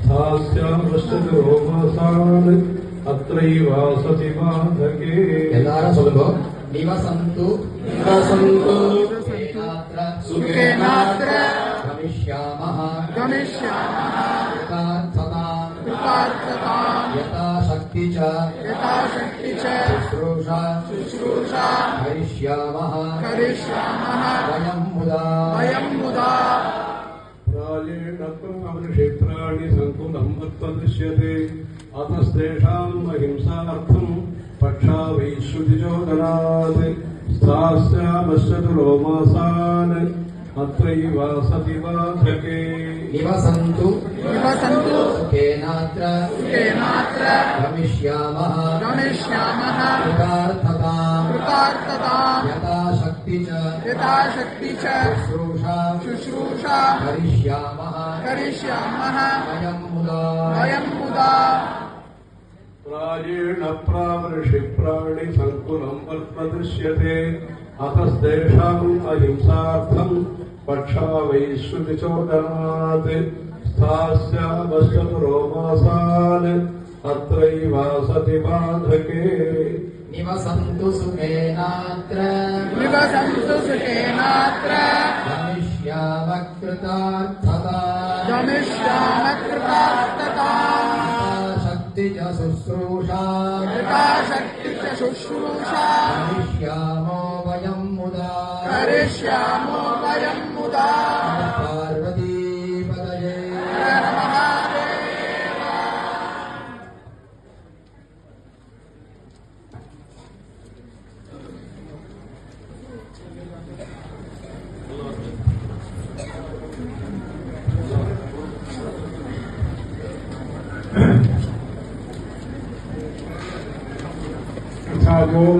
स्थास्यामश्चतुरोमासान् अत्रैवासति बाधके எல்லாரும் சொல்லுங்க நிவசந்து निवसन्तु सुखेनात्र सुखेनात्र गमिष्यामः कृतार्थताम् यथाशक्ति च शुश्रूषा करिष्यामः वयं मुदा प्रायेण प्रावृषेत्राणि सङ्कुलं वत्पदृश्यते अतस्तेषाम् अहिंसार्थम् पक्षावैश्रुतिचोदनात् स्थास्यामश्चतुरोमासान् अत्रैवासति बाधके निवसन्तु सुखेनात्र गमिष्यामः कृतार्थताम् यथाशक्ति च शुश्रूषा करिष्यामः वयं मुदा प्रायेण प्रावृषिप्राणि सङ्कुलं वत्पदृश्यते अतस्तेषाम् अहिंसार्थम् पक्षावैश्रुतिचोदनात् स्थास्यामश्चतुरोमासान् अत्रैवासति बाधके निवसन्तु सुखेनात्र गमिष्यामः कृतार्थताम् शक्ति च शुश्रूषा करिष्यामो वयं मुदा पार्वतीपतये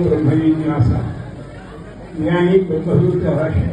ब्रह्मजिज्ञासा ज्ञानी ब्रह्मरूप रहस्य